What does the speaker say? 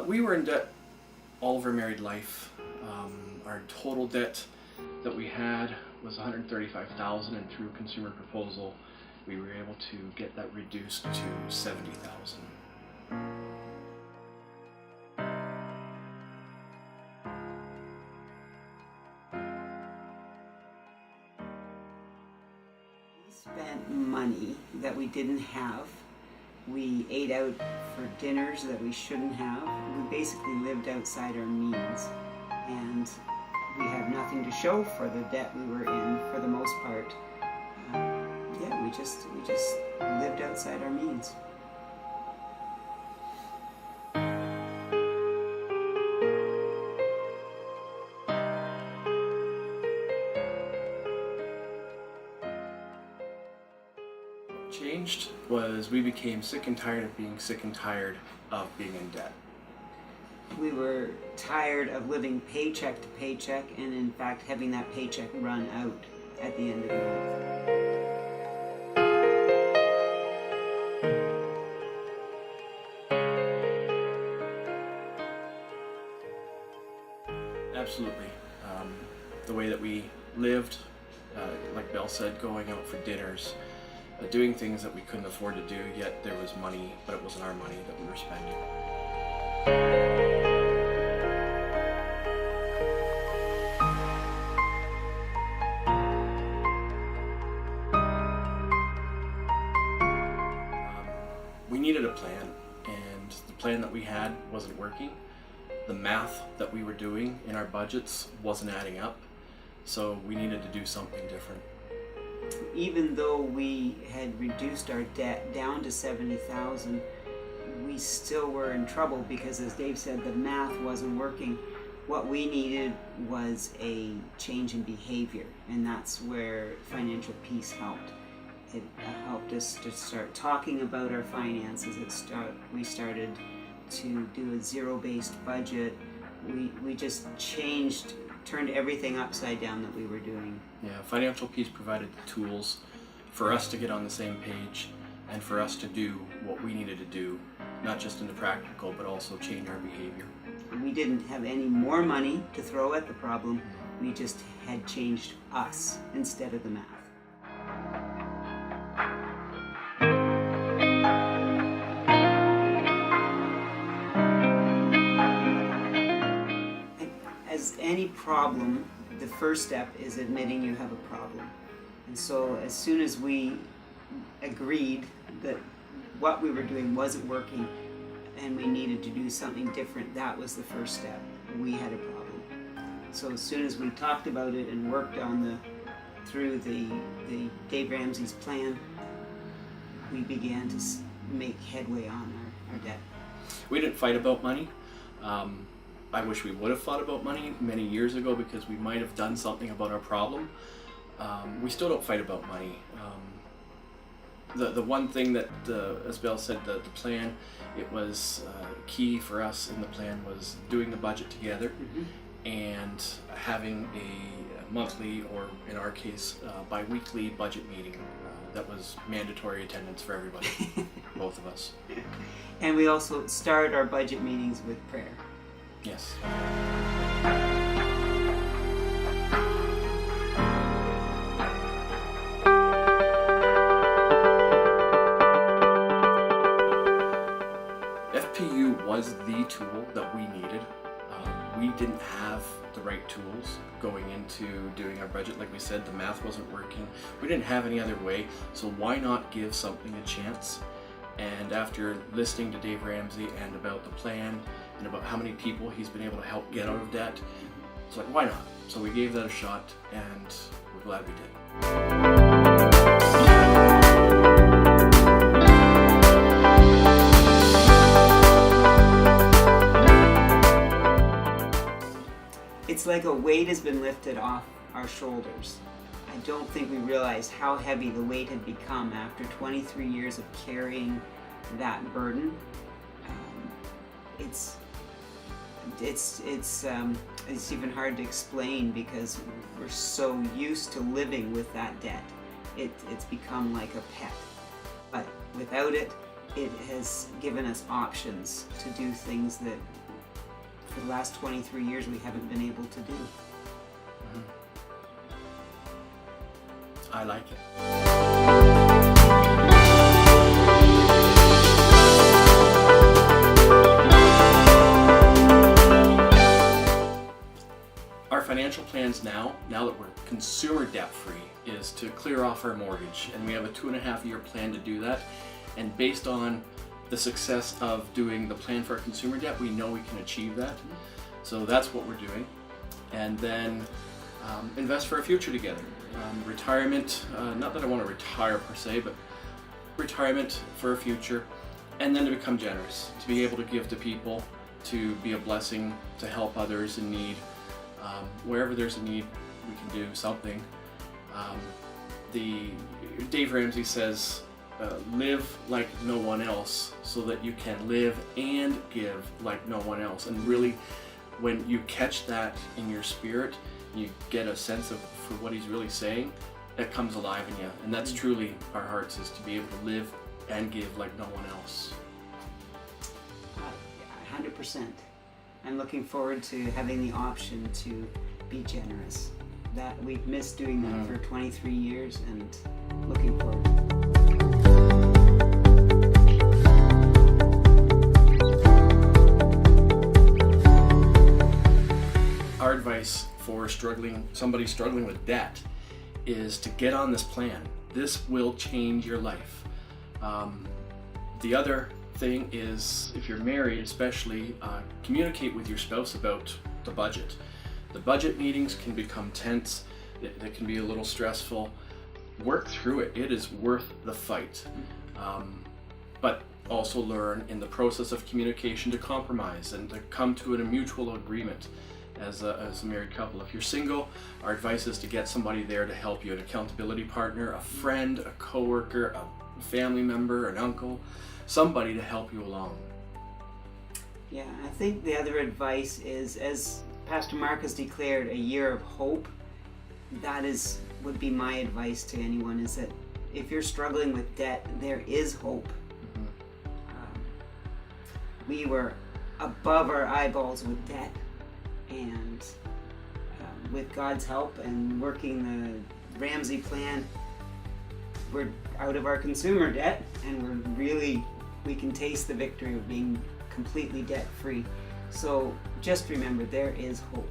We were in debt all of our married life. Our total debt that we had was $135,000, and through consumer proposal, we were able to get that reduced to $70,000. We spent money that we didn't have. We ate out for dinners that we shouldn't have. We basically lived outside our means, and we have nothing to show for the debt we were in for the most part. We just lived outside our means. Changed was we became sick and tired of being sick and tired of being in debt. We were tired of living paycheck to paycheck, and in fact having that paycheck run out at the end of the month. Absolutely. The way that we lived, like Belle said, going out for dinners, doing things that we couldn't afford to do, yet there was money, but it wasn't our money that we were spending. We needed a plan, and the plan that we had wasn't working. The math that we were doing in our budgets wasn't adding up, so we needed to do something different. Even though we had reduced our debt down to $70,000, we still were in trouble because, as Dave said, the math wasn't working. What we needed was a change in behavior, and that's where financial peace helped. It helped us to start talking about our finances. We started to do a zero-based budget. We just turned everything upside down that we were doing. Yeah, financial peace provided the tools for us to get on the same page and for us to do what we needed to do, not just in the practical, but also change our behavior. We didn't have any more money to throw at the problem. We just had changed us instead of the math. As any problem, the first step is admitting you have a problem. And so as soon as we agreed that what we were doing wasn't working and we needed to do something different, that was the first step. We had a problem. So as soon as we talked about it and worked on through the Dave Ramsey's plan, we began to make headway on our debt. We didn't fight about money. I wish we would have thought about money many years ago because we might have done something about our problem. We still don't fight about money. The one thing that, as Belle said, the plan, it was key for us in the plan was doing the budget together and having a monthly, or in our case, bi-weekly budget meeting that was mandatory attendance for everybody, both of us. And we also start our budget meetings with prayer. Yes. FPU was the tool that we needed. We didn't have the right tools going into doing our budget. Like we said, the math wasn't working. We didn't have any other way, so why not give something a chance? And after listening to Dave Ramsey and about the plan and about how many people he's been able to help get out of debt, it's like, why not? So we gave that a shot, and we're glad we did. It's like a weight has been lifted off our shoulders. I don't think we realized how heavy the weight had become after 23 years of carrying that burden. It's even hard to explain because we're so used to living with that debt. It's become like a pet. But without it, it has given us options to do things that for the last 23 years we haven't been able to do. I like it. Our financial plans now that we're consumer debt free, is to clear off our mortgage, and we have a 2.5-year plan to do that. And based on the success of doing the plan for our consumer debt, we know we can achieve that. So that's what we're doing. And then invest for a future together. Retirement, not that I want to retire per se, but retirement for a future. And then to become generous, to be able to give to people, to be a blessing, to help others in need. Wherever there's a need, we can do something. Dave Ramsey says, live like no one else so that you can live and give like no one else. And really, when you catch that in your spirit, you get a sense of for what he's really saying, it comes alive in you. And that's truly our hearts, is to be able to live and give like no one else. 100%. I'm looking forward to having the option to be generous. That we've missed doing that for 23 years, and looking forward. Our advice for somebody struggling with debt is to get on this plan. This will change your life. The other thing is, if you're married especially, communicate with your spouse about the budget. The budget meetings can become tense, they can be a little stressful. Work through it, it is worth the fight. But also learn in the process of communication to compromise and to come to a mutual agreement as a married couple. If you're single, our advice is to get somebody there to help you, an accountability partner, a friend, a coworker, a family member, an uncle, somebody to help you along. Yeah, I think the other advice is, as Pastor Mark has declared, a year of hope. That would be my advice to anyone, is that if you're struggling with debt, there is hope. We were above our eyeballs with debt, and with God's help and working the Ramsey plan, we're out of our consumer debt, and we can taste the victory of being completely debt free. So just remember, there is hope.